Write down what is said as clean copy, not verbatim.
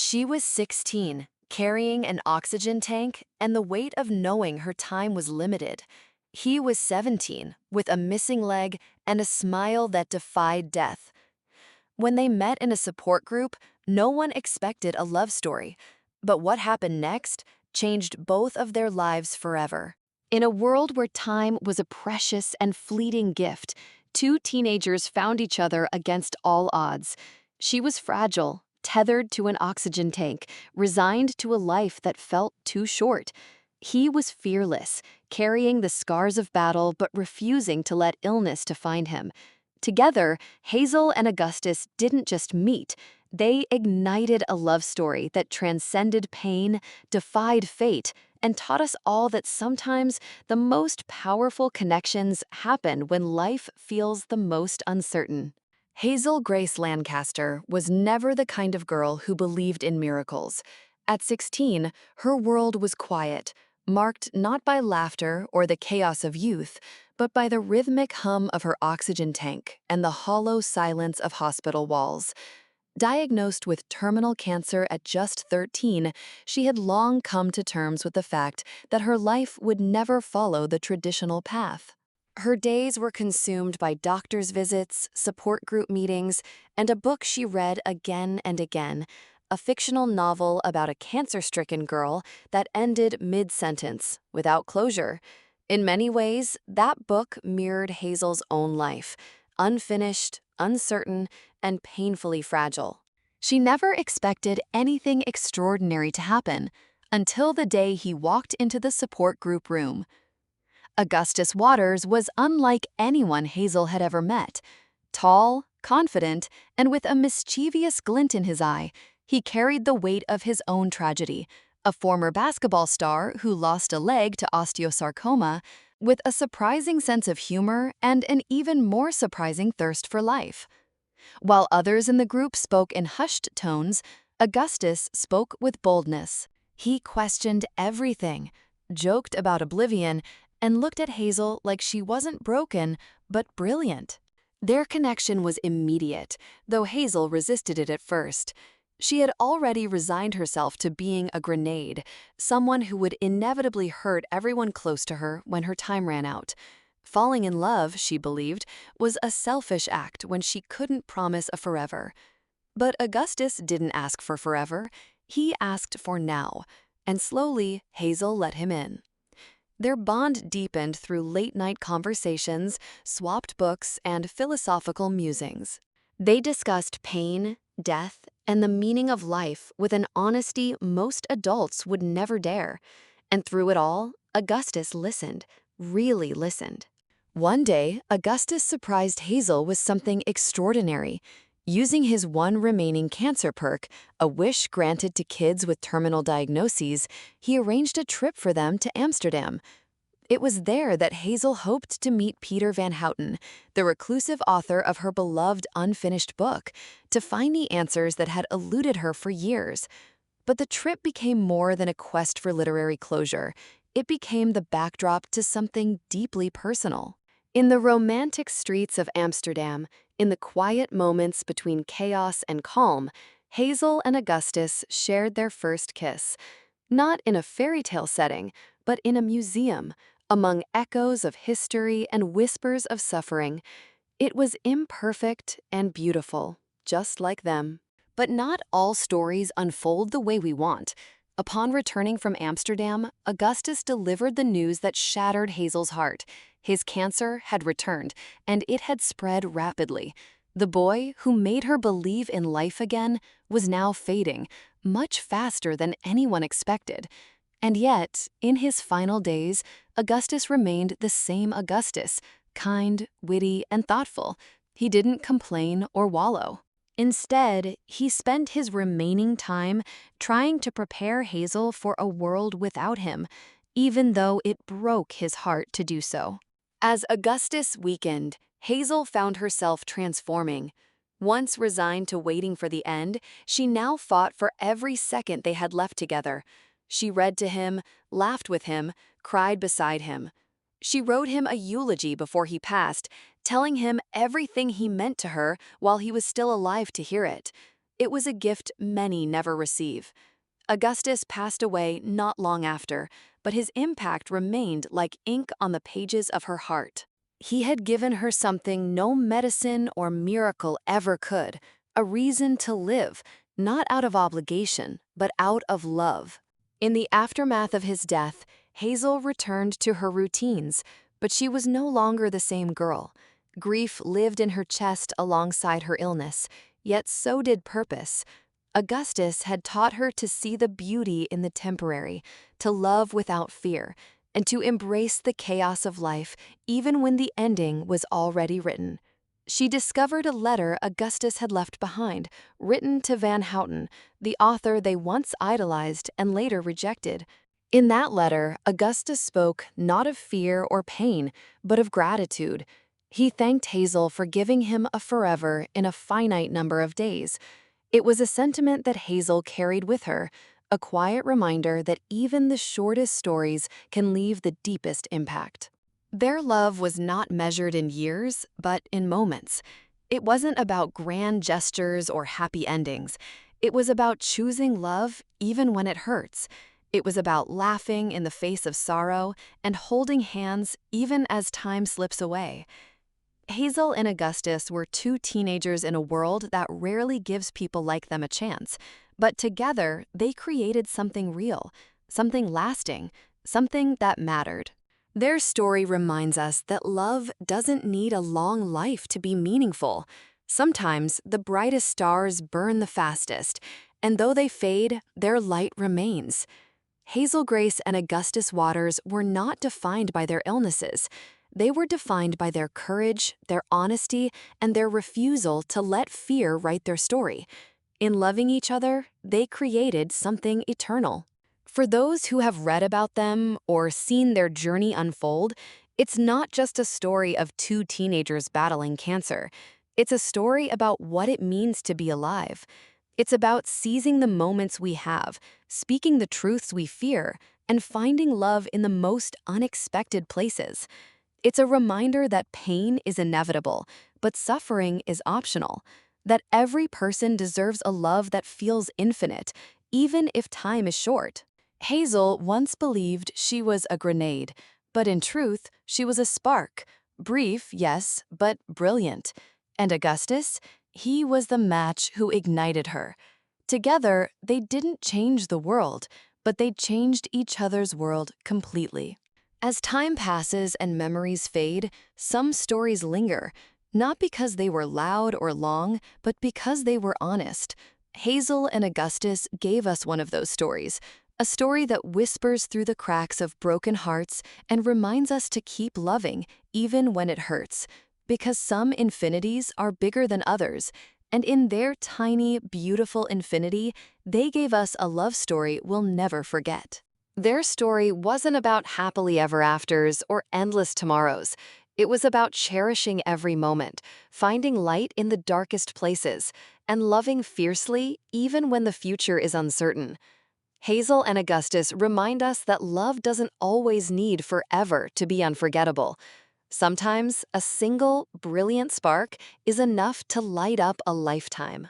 She was 16, carrying an oxygen tank and the weight of knowing her time was limited. He was 17, with a missing leg and a smile that defied death. When they met in a support group, no one expected a love story. But what happened next changed both of their lives forever. In a world where time was a precious and fleeting gift, two teenagers found each other against all odds. She was fragile, tethered to an oxygen tank, resigned to a life that felt too short. He was fearless, carrying the scars of battle but refusing to let illness define him. Together, Hazel and Augustus didn't just meet, they ignited a love story that transcended pain, defied fate, and taught us all that sometimes the most powerful connections happen when life feels the most uncertain. Hazel Grace Lancaster was never the kind of girl who believed in miracles. At 16, her world was quiet, marked not by laughter or the chaos of youth, but by the rhythmic hum of her oxygen tank and the hollow silence of hospital walls. Diagnosed with terminal cancer at just 13, she had long come to terms with the fact that her life would never follow the traditional path. Her days were consumed by doctor's visits, support group meetings, and a book she read again and again, a fictional novel about a cancer-stricken girl that ended mid-sentence, without closure. In many ways, that book mirrored Hazel's own life, unfinished, uncertain, and painfully fragile. She never expected anything extraordinary to happen until the day he walked into the support group room. Augustus Waters was unlike anyone Hazel had ever met. Tall, confident, and with a mischievous glint in his eye, he carried the weight of his own tragedy, a former basketball star who lost a leg to osteosarcoma, with a surprising sense of humor and an even more surprising thirst for life. While others in the group spoke in hushed tones, Augustus spoke with boldness. He questioned everything, joked about oblivion, and looked at Hazel like she wasn't broken, but brilliant. Their connection was immediate, though Hazel resisted it at first. She had already resigned herself to being a grenade, someone who would inevitably hurt everyone close to her when her time ran out. Falling in love, she believed, was a selfish act when she couldn't promise a forever. But Augustus didn't ask for forever. He asked for now, and slowly Hazel let him in. Their bond deepened through late-night conversations, swapped books, and philosophical musings. They discussed pain, death, and the meaning of life with an honesty most adults would never dare. And through it all, Augustus listened, really listened. One day, Augustus surprised Hazel with something extraordinary. Using his one remaining cancer perk, a wish granted to kids with terminal diagnoses, he arranged a trip for them to Amsterdam. It was there that Hazel hoped to meet Peter Van Houten, the reclusive author of her beloved unfinished book, to find the answers that had eluded her for years. But the trip became more than a quest for literary closure. It became the backdrop to something deeply personal. In the romantic streets of Amsterdam, in the quiet moments between chaos and calm, Hazel and Augustus shared their first kiss. Not in a fairy tale setting, but in a museum, among echoes of history and whispers of suffering. It was imperfect and beautiful, just like them. But not all stories unfold the way we want. Upon returning from Amsterdam, Augustus delivered the news that shattered Hazel's heart. His cancer had returned, and it had spread rapidly. The boy, who made her believe in life again, was now fading, much faster than anyone expected. And yet, in his final days, Augustus remained the same Augustus, kind, witty, and thoughtful. He didn't complain or wallow. Instead, he spent his remaining time trying to prepare Hazel for a world without him, even though it broke his heart to do so. As Augustus weakened, Hazel found herself transforming. Once resigned to waiting for the end, she now fought for every second they had left together. She read to him, laughed with him, cried beside him. She wrote him a eulogy before he passed, telling him everything he meant to her while he was still alive to hear it. It was a gift many never receive. Augustus passed away not long after, but his impact remained like ink on the pages of her heart. He had given her something no medicine or miracle ever could, a reason to live, not out of obligation, but out of love. In the aftermath of his death, Hazel returned to her routines, but she was no longer the same girl. Grief lived in her chest alongside her illness, yet so did purpose. Augustus had taught her to see the beauty in the temporary, to love without fear, and to embrace the chaos of life even when the ending was already written. She discovered a letter Augustus had left behind, written to Van Houten, the author they once idolized and later rejected. In that letter, Augustus spoke not of fear or pain, but of gratitude. He thanked Hazel for giving him a forever in a finite number of days. It was a sentiment that Hazel carried with her, a quiet reminder that even the shortest stories can leave the deepest impact. Their love was not measured in years, but in moments. It wasn't about grand gestures or happy endings. It was about choosing love even when it hurts. It was about laughing in the face of sorrow and holding hands even as time slips away. Hazel and Augustus were two teenagers in a world that rarely gives people like them a chance, but together they created something real, something lasting, something that mattered. Their story reminds us that love doesn't need a long life to be meaningful. Sometimes the brightest stars burn the fastest, and though they fade, their light remains. Hazel Grace and Augustus Waters were not defined by their illnesses. They were defined by their courage, their honesty, and their refusal to let fear write their story. In loving each other, they created something eternal. For those who have read about them or seen their journey unfold, it's not just a story of two teenagers battling cancer. It's a story about what it means to be alive. It's about seizing the moments we have, speaking the truths we fear, and finding love in the most unexpected places. It's a reminder that pain is inevitable, but suffering is optional, that every person deserves a love that feels infinite, even if time is short. Hazel once believed she was a grenade, but in truth, she was a spark. Brief, yes, but brilliant. And Augustus? He was the match who ignited her. Together, they didn't change the world, but they changed each other's world completely. As time passes and memories fade, some stories linger, not because they were loud or long, but because they were honest. Hazel and Augustus gave us one of those stories, a story that whispers through the cracks of broken hearts and reminds us to keep loving, even when it hurts. Because some infinities are bigger than others, and in their tiny, beautiful infinity, they gave us a love story we'll never forget. Their story wasn't about happily ever afters or endless tomorrows. It was about cherishing every moment, finding light in the darkest places, and loving fiercely even when the future is uncertain. Hazel and Augustus remind us that love doesn't always need forever to be unforgettable. Sometimes a single, brilliant spark is enough to light up a lifetime.